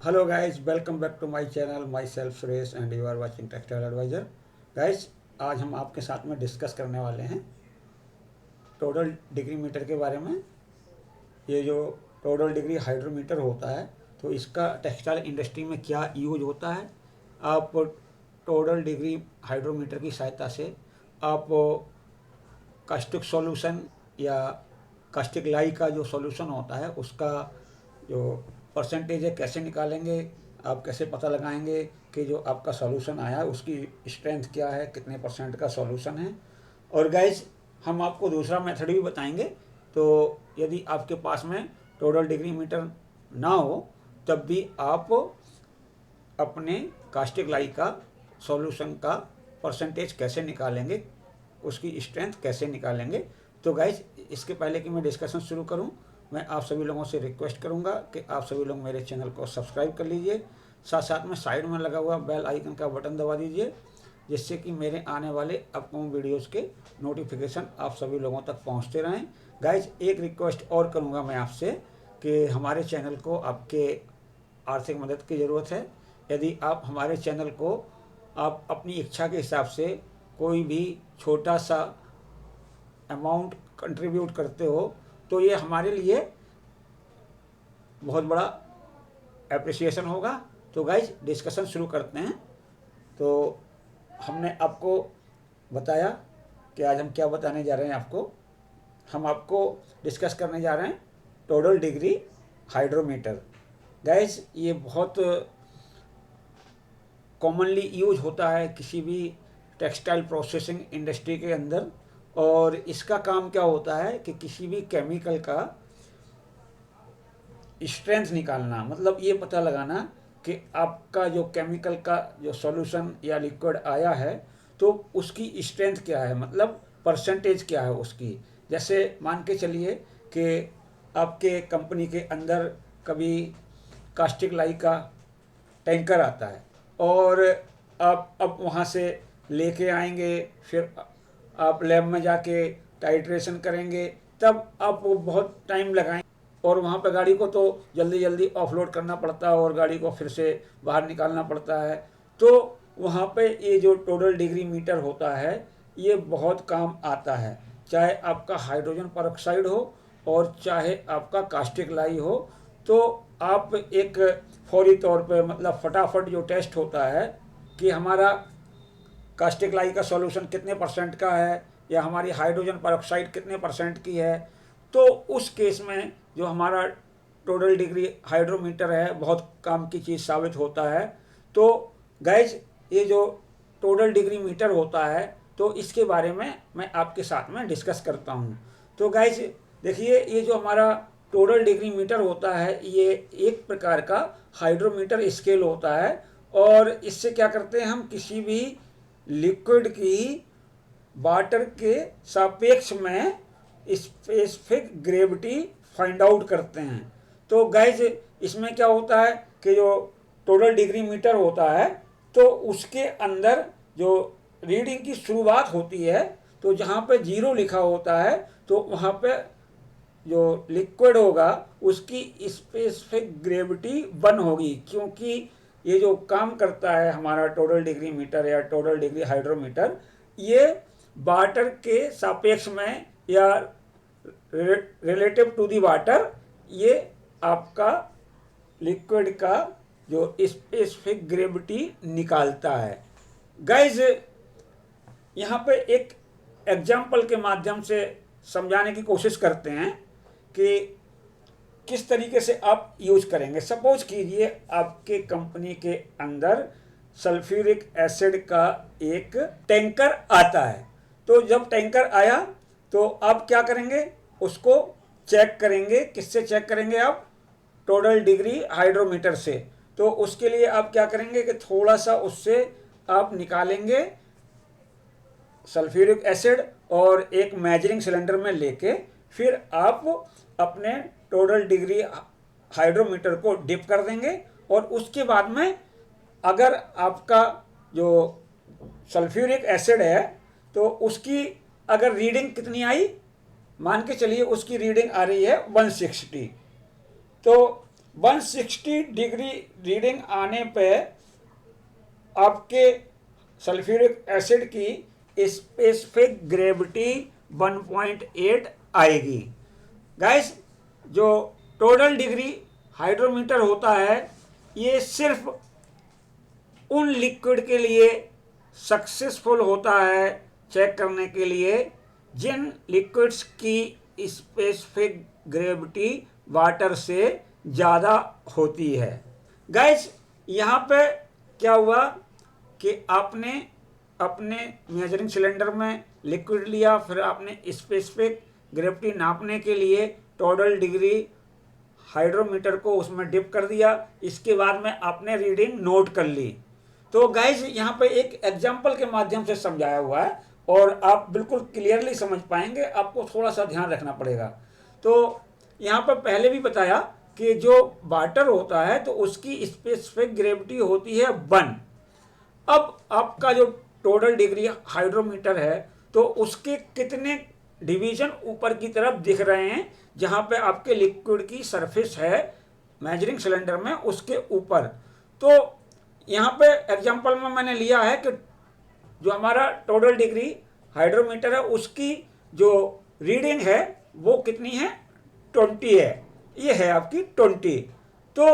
Hello guys, welcome back to my channel. Myself Suresh and you are watching Textile Advisor. Guys, आज हम आपके साथ में discuss करने वाले हैं टोटल डिग्री मीटर के बारे में। ये जो टोटल डिग्री हाइड्रोमीटर होता है तो इसका टेक्सटाइल इंडस्ट्री में क्या यूज होता है। आप टोटल डिग्री हाइड्रोमीटर की सहायता से आप कास्टिक सॉल्यूशन या कास्टिक लाई का जो सॉल्यूशन होता है उसका जो परसेंटेज है कैसे निकालेंगे, आप कैसे पता लगाएंगे कि जो आपका सॉल्यूशन आया है उसकी स्ट्रेंथ क्या है, कितने परसेंट का सॉल्यूशन है। और गाइज हम आपको दूसरा मेथड भी बताएंगे। तो यदि आपके पास में टोटल डिग्री मीटर ना हो तब भी आप अपने कास्टिक लाई का सॉल्यूशन का परसेंटेज कैसे निकालेंगे, उसकी स्ट्रेंथ कैसे निकालेंगे। तो गाइज इसके पहले कि मैं डिस्कशन शुरू करूं, मैं आप सभी लोगों से रिक्वेस्ट करूंगा कि आप सभी लोग मेरे चैनल को सब्सक्राइब कर लीजिए, साथ साथ में साइड में लगा हुआ बेल आइकन का बटन दबा दीजिए, जिससे कि मेरे आने वाले अपकमिंग वीडियोस के नोटिफिकेशन आप सभी लोगों तक पहुंचते रहें। गाइज एक रिक्वेस्ट और करूंगा मैं आपसे कि हमारे चैनल को आपके आर्थिक मदद की ज़रूरत है। यदि आप हमारे चैनल को आप अपनी इच्छा के हिसाब से कोई भी छोटा सा अमाउंट कंट्रीब्यूट करते हो तो ये हमारे लिए बहुत बड़ा एप्रिसिएशन होगा। तो गाइज डिस्कशन शुरू करते हैं। तो हमने आपको बताया कि आज हम क्या बताने जा रहे हैं आपको। हम आपको डिस्कस करने जा रहे हैं टोटल डिग्री हाइड्रोमीटर। गाइज ये बहुत कॉमनली यूज होता है किसी भी टेक्सटाइल प्रोसेसिंग इंडस्ट्री के अंदर। और इसका काम क्या होता है कि किसी भी केमिकल का स्ट्रेंथ निकालना, मतलब ये पता लगाना कि आपका जो केमिकल का जो सॉल्यूशन या लिक्विड आया है तो उसकी स्ट्रेंथ क्या है, मतलब परसेंटेज क्या है उसकी। जैसे मान के चलिए कि आपके कंपनी के अंदर कभी कास्टिक लाई का टैंकर आता है और आप अब वहाँ से लेके आएंगे, फिर आप लैब में जाके टाइट्रेशन करेंगे, तब आप वो बहुत टाइम लगाएंगे और वहाँ पे गाड़ी को तो जल्दी जल्दी ऑफलोड करना पड़ता है और गाड़ी को फिर से बाहर निकालना पड़ता है। तो वहाँ पे ये जो टोटल डिग्री मीटर होता है ये बहुत काम आता है, चाहे आपका हाइड्रोजन परऑक्साइड हो और चाहे आपका कास्टिक लाई हो। तो आप एक फौरी तौर पे, मतलब फटाफट जो टेस्ट होता है कि हमारा कास्टिक लाई का सॉल्यूशन कितने परसेंट का है या हमारी हाइड्रोजन परऑक्साइड कितने परसेंट की है, तो उस केस में जो हमारा टोटल डिग्री हाइड्रोमीटर है बहुत काम की चीज़ साबित होता है। तो गाइज ये जो टोटल डिग्री मीटर होता है तो इसके बारे में मैं आपके साथ में डिस्कस करता हूँ। तो गाइज देखिए, ये जो हमारा टोटल डिग्री मीटर होता है ये एक प्रकार का हाइड्रोमीटर स्केल होता है। और इससे क्या करते हैं, हम किसी भी लिक्विड की वाटर के सापेक्ष में स्पेसिफिक ग्रेविटी फाइंड आउट करते हैं। तो गाइज इसमें क्या होता है कि जो टोटल डिग्री मीटर होता है तो उसके अंदर जो रीडिंग की शुरुआत होती है तो जहाँ पे जीरो लिखा होता है तो वहाँ पे जो लिक्विड होगा उसकी स्पेसिफिक ग्रेविटी 1 होगी, क्योंकि ये जो काम करता है हमारा टोटल डिग्री मीटर या टोटल डिग्री हाइड्रोमीटर, ये वाटर के सापेक्ष में या रिलेटिव टू दी वाटर ये आपका लिक्विड का जो स्पेसिफिक ग्रेविटी निकालता है। गाइज यहाँ पे एक एग्जाम्पल के माध्यम से समझाने की कोशिश करते हैं कि किस तरीके से आप यूज करेंगे। सपोज कीजिए आपके कंपनी के अंदर सल्फ्यूरिक एसिड का एक टैंकर आता है। तो जब टैंकर आया तो आप क्या करेंगे, उसको चेक करेंगे। किससे चेक करेंगे आप? टोटल डिग्री हाइड्रोमीटर से। तो उसके लिए आप क्या करेंगे कि थोड़ा सा उससे आप निकालेंगे सल्फ्यूरिक एसिड और एक मेजरिंग सिलेंडर में लेके फिर आप अपने टोटल डिग्री हाइड्रोमीटर को डिप कर देंगे। और उसके बाद में अगर आपका जो सल्फ्यूरिक एसिड है तो उसकी अगर रीडिंग कितनी आई, मान के चलिए उसकी रीडिंग आ रही है 160। तो 160 डिग्री रीडिंग आने पे आपके सल्फ्यूरिक एसिड की स्पेसिफिक ग्रेविटी 1.8 आएगी। गाइस, जो टोटल डिग्री हाइड्रोमीटर होता है ये सिर्फ उन लिक्विड के लिए सक्सेसफुल होता है चेक करने के लिए जिन लिक्विड्स की स्पेसिफिक ग्रेविटी वाटर से ज़्यादा होती है। गाइस, यहाँ पे क्या हुआ कि आपने अपने मेजरिंग सिलेंडर में लिक्विड लिया, फिर आपने स्पेसिफिक ग्रेविटी नापने के लिए टोटल डिग्री हाइड्रोमीटर को उसमें डिप कर दिया, इसके बाद में आपने रीडिंग नोट कर ली। तो गाइज यहाँ पे एक एग्जाम्पल के माध्यम से समझाया हुआ है और आप बिल्कुल क्लियरली समझ पाएंगे, आपको थोड़ा सा ध्यान रखना पड़ेगा। तो यहाँ पर पहले भी बताया कि जो वाटर होता है तो उसकी स्पेसिफिक ग्रेविटी होती है 1। अब आपका जो टोटल डिग्री हाइड्रोमीटर है तो उसके कितने डिवीजन ऊपर की तरफ दिख रहे हैं जहाँ पे आपके लिक्विड की सरफेस है मेजरिंग सिलेंडर में उसके ऊपर। तो यहाँ पे एग्जांपल में मैंने लिया है कि जो हमारा टोटल डिग्री हाइड्रोमीटर है उसकी जो रीडिंग है वो कितनी है, 20 है। ये है आपकी 20। तो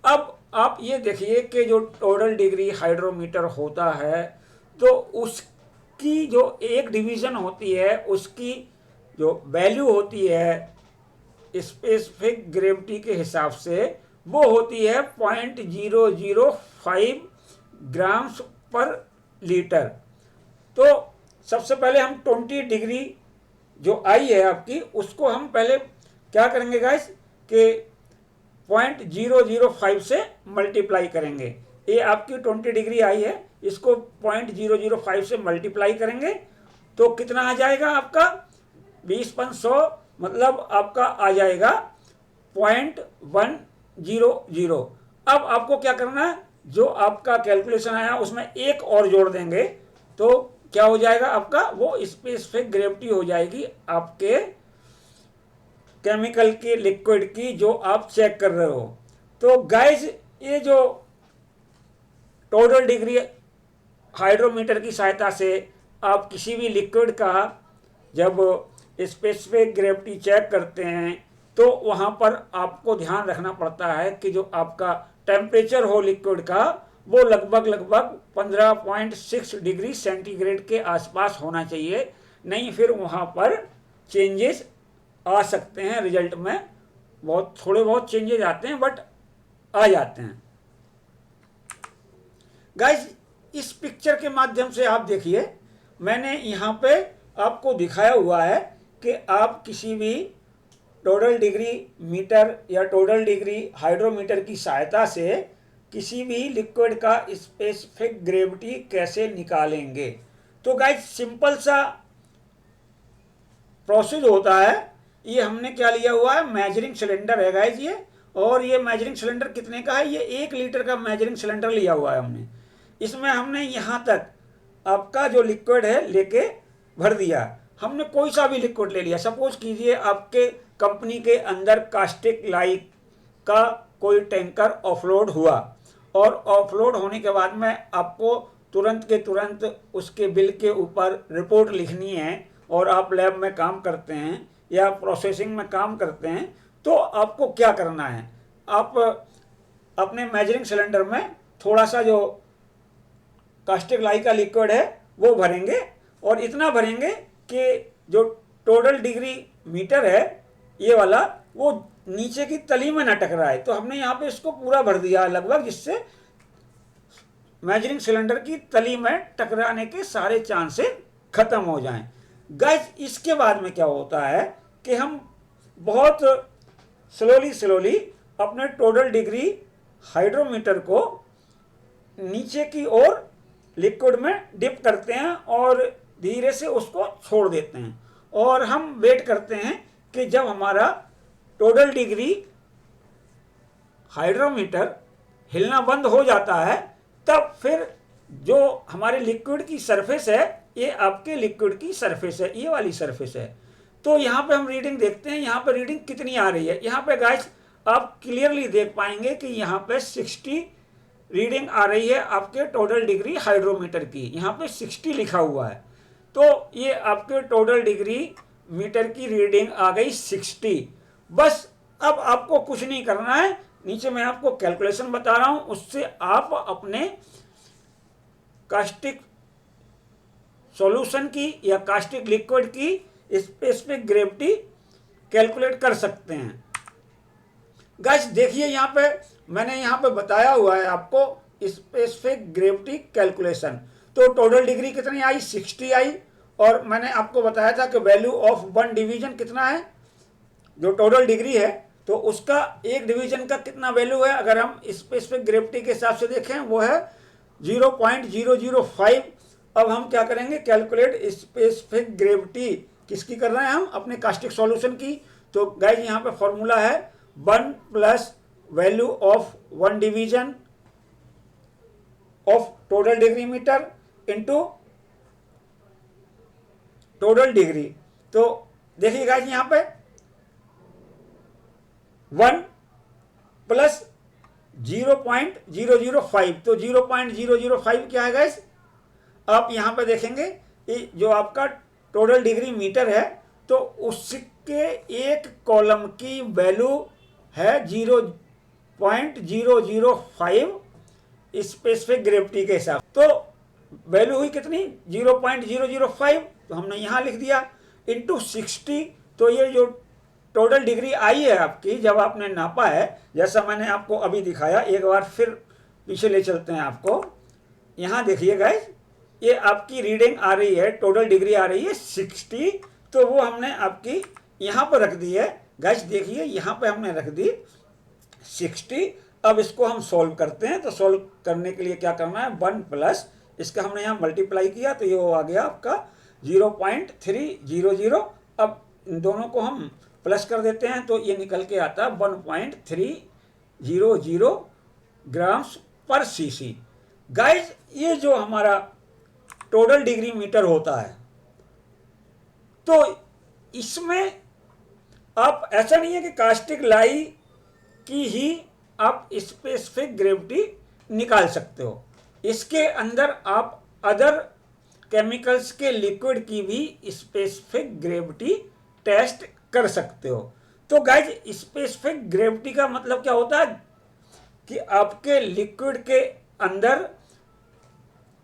अब आप ये देखिए कि जो टोटल डिग्री हाइड्रोमीटर होता है तो उसकी जो एक डिवीज़न होती है उसकी जो वैल्यू होती है स्पेसिफिक ग्रेविटी के हिसाब से वो होती है 0.005 ग्राम्स पर लीटर। तो सबसे पहले हम 20 डिग्री जो आई है आपकी उसको हम पहले क्या करेंगे गाइस कि 0.005 से मल्टीप्लाई करेंगे। ये आपकी 20 डिग्री आई है, इसको 0.005 से मल्टीप्लाई करेंगे तो कितना आ जाएगा आपका 20/100, मतलब आपका आ जाएगा 0.100। अब आपको क्या करना है, जो आपका कैलकुलेशन आया उसमें एक और जोड़ देंगे तो क्या हो जाएगा आपका, वो स्पेसिफिक ग्रेविटी हो जाएगी आपके केमिकल की लिक्विड की जो आप चेक कर रहे हो। तो गाइस, ये जो टोटल डिग्री हाइड्रोमीटर की सहायता से आप किसी भी लिक्विड का जब स्पेसिफिक ग्रेविटी चेक करते हैं तो वहाँ पर आपको ध्यान रखना पड़ता है कि जो आपका टेम्परेचर हो लिक्विड का वो लगभग 15.6 डिग्री सेंटीग्रेड के आसपास होना चाहिए, नहीं फिर वहाँ पर चेंजेस आ सकते हैं। रिजल्ट में थोड़े बहुत चेंजेस आते हैं बट आ जाते हैं। गाइस, इस पिक्चर के माध्यम से आप देखिए, मैंने यहाँ पे आपको दिखाया हुआ है कि आप किसी भी टोटल डिग्री मीटर या टोटल डिग्री हाइड्रोमीटर की सहायता से किसी भी लिक्विड का स्पेसिफिक ग्रेविटी कैसे निकालेंगे। तो गाइस, सिंपल सा प्रोसेस होता है। ये हमने क्या लिया हुआ है, मेजरिंग सिलेंडर है गाइस ये, और ये मेजरिंग सिलेंडर कितने का है, ये 1 लीटर का मेजरिंग सिलेंडर लिया हुआ है हमने। इसमें हमने यहाँ तक आपका जो लिक्विड है लेके भर दिया। हमने कोई सा भी लिक्विड ले लिया, सपोज कीजिए आपके कंपनी के अंदर कास्टिक लाई का कोई टैंकर ऑफलोड हुआ और ऑफलोड होने के बाद में आपको तुरंत के तुरंत उसके बिल के ऊपर रिपोर्ट लिखनी है और आप लैब में काम करते हैं या प्रोसेसिंग में काम करते हैं तो आपको क्या करना है, आप अपने मेजरिंग सिलेंडर में थोड़ा सा जो कास्टिक लाई का लिक्विड है वो भरेंगे और इतना भरेंगे कि जो टोटल डिग्री मीटर है ये वाला वो नीचे की तली में न टकराए। तो हमने यहाँ पे इसको पूरा भर दिया लगभग, जिससे मेजरिंग सिलेंडर की तली में टकराने के सारे चांसेस खत्म हो जाएं। गाइस, इसके बाद में क्या होता है कि हम बहुत स्लोली अपने टोटल डिग्री हाइड्रोमीटर को नीचे की ओर लिक्विड में डिप करते हैं और धीरे से उसको छोड़ देते हैं और हम वेट करते हैं कि जब हमारा टोटल डिग्री हाइड्रोमीटर हिलना बंद हो जाता है तब फिर जो हमारे लिक्विड की सरफेस है, ये आपके लिक्विड की सरफेस है, ये वाली सरफेस है। तो यहाँ पे हम रीडिंग देखते हैं, यहाँ पे रीडिंग कितनी आ रही है। यहाँ पे गाइस आप क्लियरली देख पाएंगे कि यहाँ पे 60 रीडिंग आ रही है आपके टोटल डिग्री हाइड्रोमीटर की, यहाँ पे 60 लिखा हुआ है। तो ये आपके टोटल डिग्री मीटर की रीडिंग आ गई 60। बस अब आपको कुछ नहीं करना है, नीचे मैं आपको कैलकुलेशन बता रहा हूं, उससे आप अपने कास्टिक सॉल्यूशन की या कास्टिक लिक्विड की स्पेसिफिक ग्रेविटी कैलकुलेट कर सकते हैं। गाइस देखिए यहाँ पे मैंने यहाँ पे बताया हुआ है आपको स्पेसिफिक ग्रेविटी कैलकुलेशन। तो टोटल डिग्री कितनी आई, 60 आई, और मैंने आपको बताया था कि वैल्यू ऑफ वन डिवीजन कितना है, जो टोटल डिग्री है तो उसका एक डिवीजन का कितना वैल्यू है, अगर हम स्पेसिफिक ग्रेविटी के हिसाब से देखें वो है 0.005। अब हम क्या करेंगे, कैलकुलेट स्पेसिफिक ग्रेविटी किसकी कर रहे हैं हम, अपने कास्टिक सॉल्यूशन की। तो गाइस यहाँ पे फॉर्मूला है 1 plus value of one division of total degree metre into total degree. तो देखिए गाइस यहाँ पे 1 प्लस 0.005, तो 0.005 क्या है गाइस, आप यहाँ पे देखेंगे जो आपका टोटल डिग्री मीटर है तो उसके एक कॉलम की वैल्यू है 0.005 स्पेसिफिक ग्रेविटी के हिसाब। तो वैल्यू हुई कितनी 0.005, तो हमने यहाँ लिख दिया इंटू 60। तो ये जो टोटल डिग्री आई है आपकी जब आपने नापा है, जैसा मैंने आपको अभी दिखाया, एक बार फिर पीछे ले चलते हैं आपको। यहाँ देखिए गाइस ये आपकी रीडिंग आ रही है, टोटल डिग्री आ रही है 60, तो वो हमने आपकी यहाँ पर रख दी है। गाइस देखिए यहाँ पे हमने रख दी 60। अब इसको हम सॉल्व करते हैं, तो सॉल्व करने के लिए क्या करना है, 1 प्लस इसका हमने यहाँ मल्टीप्लाई किया तो ये वो आ गया आपका 0.300। अब इन दोनों को हम प्लस कर देते हैं तो ये निकल के आता है 1.300 ग्राम्स पर सीसी। गाइस ये जो हमारा टोटल डिग्री मीटर होता है तो इसमें आप ऐसा नहीं है कि कास्टिक लाई की ही आप स्पेसिफिक ग्रेविटी निकाल सकते हो, इसके अंदर आप अदर केमिकल्स के लिक्विड की भी स्पेसिफिक ग्रेविटी टेस्ट कर सकते हो। तो गाइज स्पेसिफिक ग्रेविटी का मतलब क्या होता है कि आपके लिक्विड के अंदर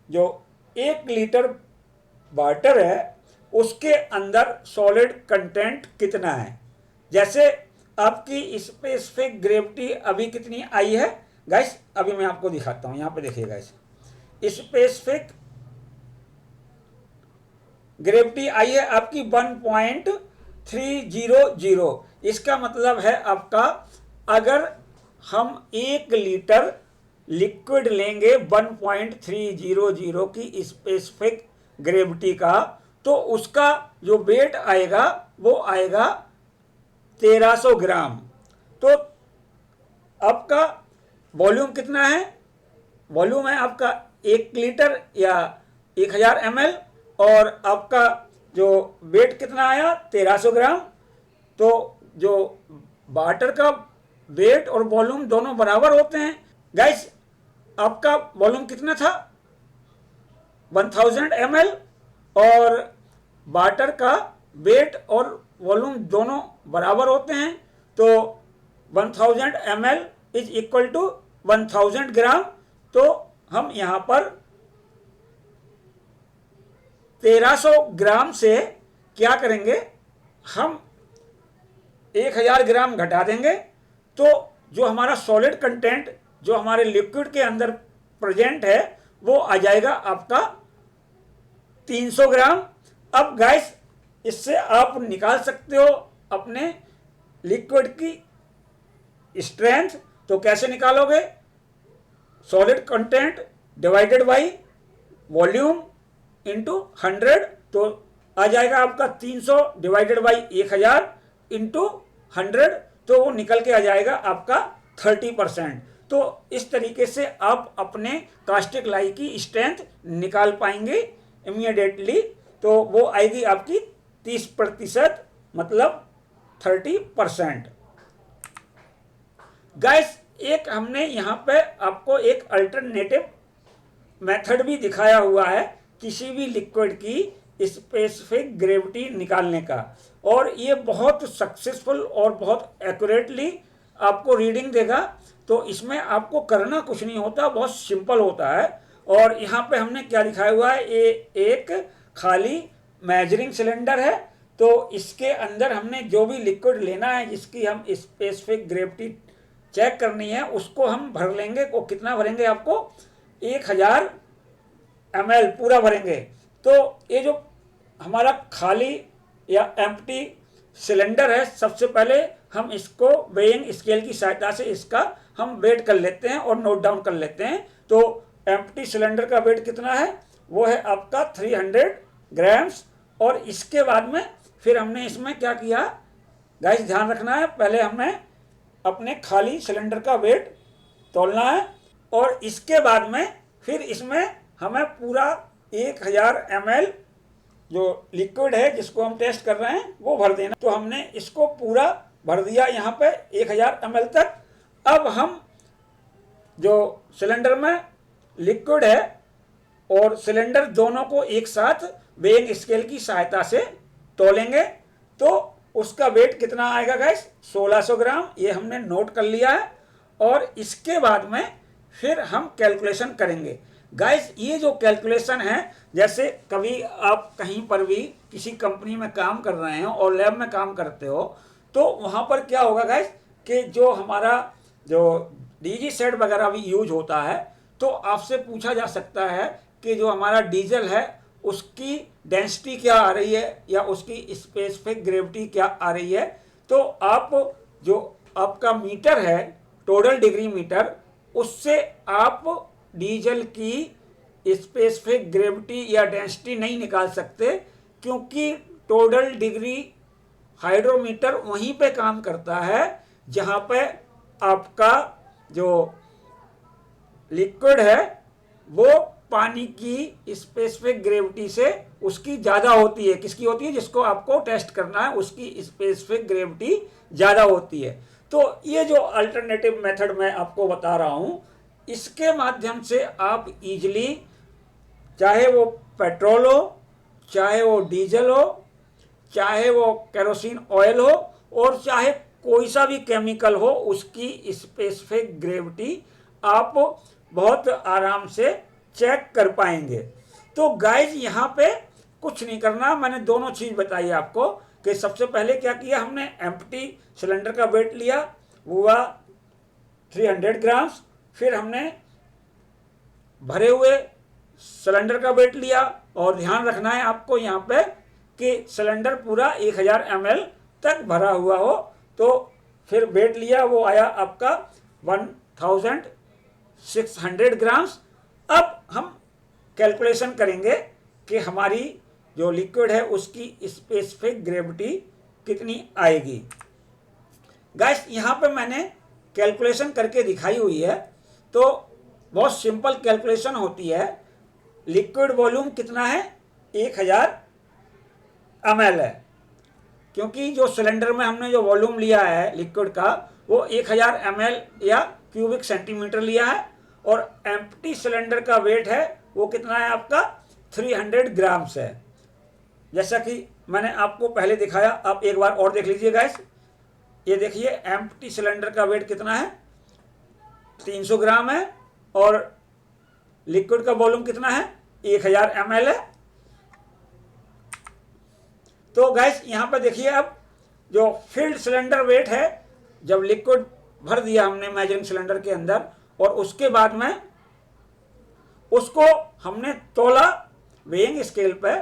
जो 1 लीटर वाटर है उसके अंदर सॉलिड कंटेंट कितना है। जैसे आपकी स्पेसिफिक ग्रेविटी अभी कितनी आई है गाइस, अभी मैं आपको दिखाता हूं, यहां पे देखिए गाइस स्पेसिफिक ग्रेविटी आई है आपकी 1.300। इसका मतलब है आपका अगर हम 1 लीटर लिक्विड लेंगे 1.300 की स्पेसिफिक ग्रेविटी का, तो उसका जो वेट आएगा वो आएगा 1300 ग्राम। तो आपका वॉल्यूम कितना है, वॉल्यूम है आपका 1 लीटर या 1000 ml, और आपका जो वेट कितना आया 1300 ग्राम। तो जो वाटर का वेट और वॉल्यूम दोनों बराबर होते हैं। गाइस आपका वॉल्यूम कितना था 1000 ml, और वाटर का वेट और वॉल्यूम दोनों बराबर होते हैं, तो 1000 ml इज इक्वल टू 1000 ग्राम। तो हम यहाँ पर 1300 ग्राम से क्या करेंगे, हम 1000 ग्राम घटा देंगे, तो जो हमारा सॉलिड कंटेंट जो हमारे लिक्विड के अंदर प्रेजेंट है वो आ जाएगा आपका 300 ग्राम। अब गाइस इससे आप निकाल सकते हो अपने लिक्विड की स्ट्रेंथ। तो कैसे निकालोगे, solid content divided by volume into 100, तो आ जाएगा आपका 300 डिवाइडेड बाई 1000 इंटू 100, तो वो निकल के आ जाएगा आपका 30%। तो इस तरीके से आप अपने कास्टिक लाई की स्ट्रेंथ निकाल पाएंगे इमीडिएटली। तो वो आएगी आपकी 30%, मतलब 30%। गाइस एक हमने यहाँ पे आपको एक अल्टरनेटिव मेथड भी दिखाया हुआ है किसी भी लिक्विड की स्पेसिफिक ग्रेविटी निकालने का, और ये बहुत सक्सेसफुल और बहुत एक्यूरेटली आपको रीडिंग देगा। तो इसमें आपको करना कुछ नहीं होता, बहुत सिंपल होता है। और यहाँ पे हमने क्या दिखाया हुआ है, ये एक खाली मेजरिंग सिलेंडर है। तो इसके अंदर हमने जो भी लिक्विड लेना है जिसकी हम स्पेसिफिक ग्रेविटी चेक करनी है उसको हम भर लेंगे। को कितना भरेंगे, आपको 1000 ml पूरा भरेंगे। तो ये जो हमारा खाली या एम्प्टी सिलेंडर है, सबसे पहले हम इसको वेइंग स्केल की सहायता से इसका हम वेट कर लेते हैं और नोट डाउन कर लेते हैं। तो एम्प्टी सिलेंडर का वेट कितना है, वो है आपका 300 ग्राम्स। और इसके बाद में फिर हमने इसमें क्या किया गाइस, ध्यान रखना है, पहले हमें अपने खाली सिलेंडर का वेट तोलना है और इसके बाद में फिर इसमें हमें पूरा 1000 ml जो लिक्विड है जिसको हम टेस्ट कर रहे हैं वो भर देना। तो हमने इसको पूरा भर दिया यहाँ पे 1000 ml तक। अब हम जो सिलेंडर में लिक्विड है और सिलेंडर दोनों को एक साथ वेइंग स्केल की सहायता से तोलेंगे। तो उसका वेट कितना आएगा गाइस, 1600 ग्राम, ये हमने नोट कर लिया है। और इसके बाद में फिर हम कैलकुलेशन करेंगे। गाइस ये जो कैलकुलेशन है, जैसे कभी आप कहीं पर भी किसी कंपनी में काम कर रहे हैं और लैब में काम करते हो, तो वहाँ पर क्या होगा गाइस कि जो हमारा जो डीजी सेट वगैरह भी यूज होता है, तो आपसे पूछा जा सकता है कि जो हमारा डीजल है उसकी डेंसिटी क्या आ रही है या उसकी स्पेसिफिक ग्रेविटी क्या आ रही है। तो आप जो आपका मीटर है टोटल डिग्री मीटर, उससे आप डीजल की स्पेसिफिक ग्रेविटी या डेंसिटी नहीं निकाल सकते, क्योंकि टोटल डिग्री हाइड्रोमीटर वहीं पे काम करता है जहाँ पे आपका जो लिक्विड है वो पानी की स्पेसिफिक ग्रेविटी से उसकी ज़्यादा होती है। किसकी होती है, जिसको आपको टेस्ट करना है उसकी स्पेसिफिक ग्रेविटी ज़्यादा होती है। तो ये जो अल्टरनेटिव मेथड मैं आपको बता रहा हूँ, इसके माध्यम से आप इजीली, चाहे वो पेट्रोल हो, चाहे वो डीजल हो, चाहे वो केरोसिन ऑयल हो, और चाहे कोई सा भी केमिकल हो, उसकी स्पेसिफिक ग्रेविटी आप बहुत आराम से चेक कर पाएंगे। तो गाइज यहाँ पे कुछ नहीं करना, मैंने दोनों चीज़ बताई आपको कि सबसे पहले क्या किया हमने, एम्प्टी सिलेंडर का वेट लिया, वो हुआ 300 ग्राम्स। फिर हमने भरे हुए सिलेंडर का वेट लिया, और ध्यान रखना है आपको यहाँ पे कि सिलेंडर पूरा 1000 ml तक भरा हुआ हो। तो फिर वेट लिया, वो आया आपका 1600 ग्राम्स। अब हम कैलकुलेशन करेंगे कि हमारी जो लिक्विड है उसकी स्पेसिफिक ग्रेविटी कितनी आएगी। गाइस यहाँ पे मैंने कैलकुलेशन करके दिखाई हुई है। तो बहुत सिंपल कैलकुलेशन होती है। लिक्विड वॉल्यूम कितना है, 1000 ml है, क्योंकि जो सिलेंडर में हमने जो वॉल्यूम लिया है लिक्विड का वो 1000 ml या क्यूबिक सेंटीमीटर लिया है। और एम्प्टी सिलेंडर का वेट है वो कितना है आपका 300 ग्राम्स है। जैसा कि मैंने आपको पहले दिखाया, आप एक बार और देख लीजिए गाइस। ये देखिए एम्प्टी सिलेंडर का वेट कितना है, 300 ग्राम है, और लिक्विड का वॉल्यूम कितना है, 1000 ml है। तो गाइस यहाँ पे देखिए, अब जो फिल्ड सिलेंडर वेट है, जब लिक्विड भर दिया हमने मेजरिंग सिलेंडर के अंदर और उसके बाद में उसको हमने तोला वेइंग स्केल पे,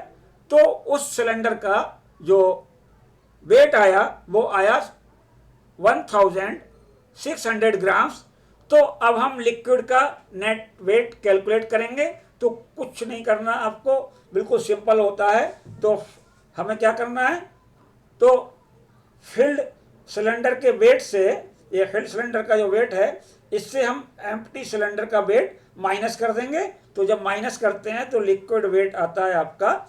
तो उस सिलेंडर का जो वेट आया वो आया 1600 ग्राम्स। तो अब हम लिक्विड का नेट वेट कैलकुलेट करेंगे। तो कुछ नहीं करना आपको, बिल्कुल सिंपल होता है। तो हमें क्या करना है, तो फिल्ड सिलेंडर के वेट से, ये फिल्ड सिलेंडर का जो वेट है, इससे हम एम्प्टी सिलेंडर का वेट माइनस कर देंगे। तो जब माइनस करते हैं तो लिक्विड वेट आता है आपका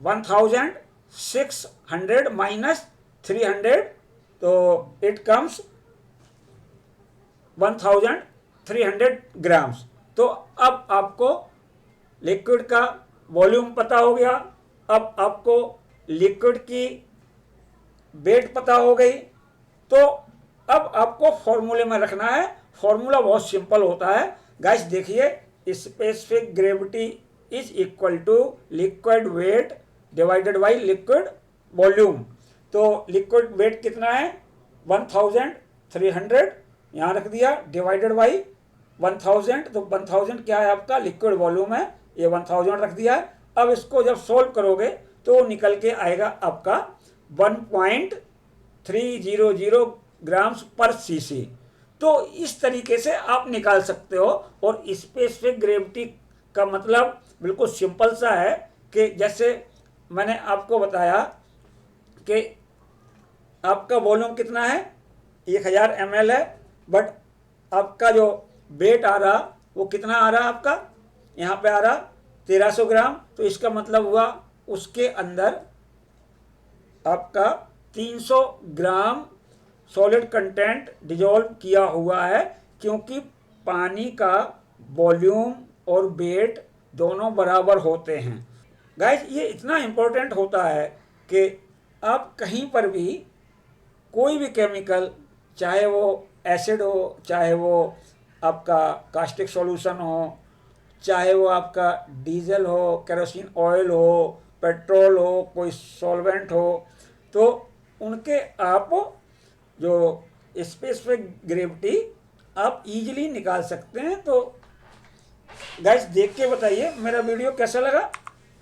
1600 माइनस 300 तो इट कम्स 1300 ग्राम्स। तो अब आपको लिक्विड का वॉल्यूम पता हो गया, अब आपको लिक्विड की वेट पता हो गई। तो अब आपको फॉर्मूले में रखना है। फॉर्मूला बहुत सिंपल होता है गाइस, देखिए, specific gravity is equal to liquid weight divided by liquid volume. तो लिक्विड वेट कितना है 1300, यहाँ रख दिया, डिवाइडेड बाई 1000। तो 1000 क्या है आपका लिक्विड वॉल्यूम है, ये 1000 रख दिया है। अब इसको जब सोल्व करोगे तो निकल के आएगा आपका 1.300 ग्राम्स पर सीसी। तो इस तरीके से आप निकाल सकते हो। और स्पेसिफिक ग्रेविटी का मतलब बिल्कुल सिंपल सा है कि जैसे मैंने आपको बताया कि आपका वॉल्यूम कितना है 1000 ml है, बट आपका जो वेट आ रहा वो कितना आ रहा आपका, यहाँ पे आ रहा 1300 ग्राम। तो इसका मतलब हुआ उसके अंदर आपका 300 ग्राम सॉलिड कंटेंट डिजोल्व किया हुआ है, क्योंकि पानी का वॉल्यूम और वेट दोनों बराबर होते हैं। गाइस, ये इतना इम्पोर्टेंट होता है कि आप कहीं पर भी कोई भी केमिकल, चाहे वो एसिड हो, चाहे वो आपका कास्टिक सॉल्यूशन हो, चाहे वो आपका डीजल हो, केरोसिन ऑयल हो, पेट्रोल हो, कोई सॉल्वेंट हो, तो उनके आप जो स्पेसिफिक ग्रेविटी आप इजीली निकाल सकते हैं। तो गाइस, देख के बताइए मेरा वीडियो कैसा लगा।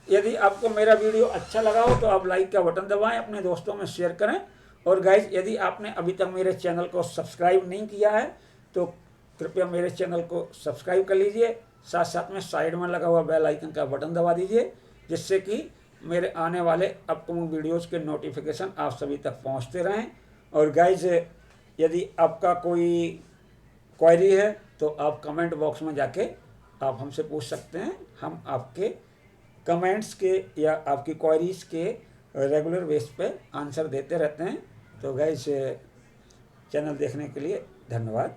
यदि आपको मेरा वीडियो अच्छा लगा हो तो आप लाइक का बटन दबाएं, अपने दोस्तों में शेयर करें। और गाइस, यदि आपने अभी तक मेरे चैनल को सब्सक्राइब नहीं किया है तो कृपया मेरे चैनल को सब्सक्राइब कर लीजिए। साथ साथ में साइड में लगा हुआ बेल आइकन का बटन दबा दीजिए, जिससे कि मेरे आने वाले अपकमिंग वीडियोस के नोटिफिकेशन आप सभी तक पहुंचते रहें। और गाइस, यदि आपका कोई क्वेरी है तो आप कमेंट बॉक्स में जाके आप हमसे पूछ सकते हैं। हम आपके कमेंट्स के या आपकी क्वेरीज के रेगुलर बेस पे आंसर देते रहते हैं। तो गाइस, चैनल देखने के लिए धन्यवाद।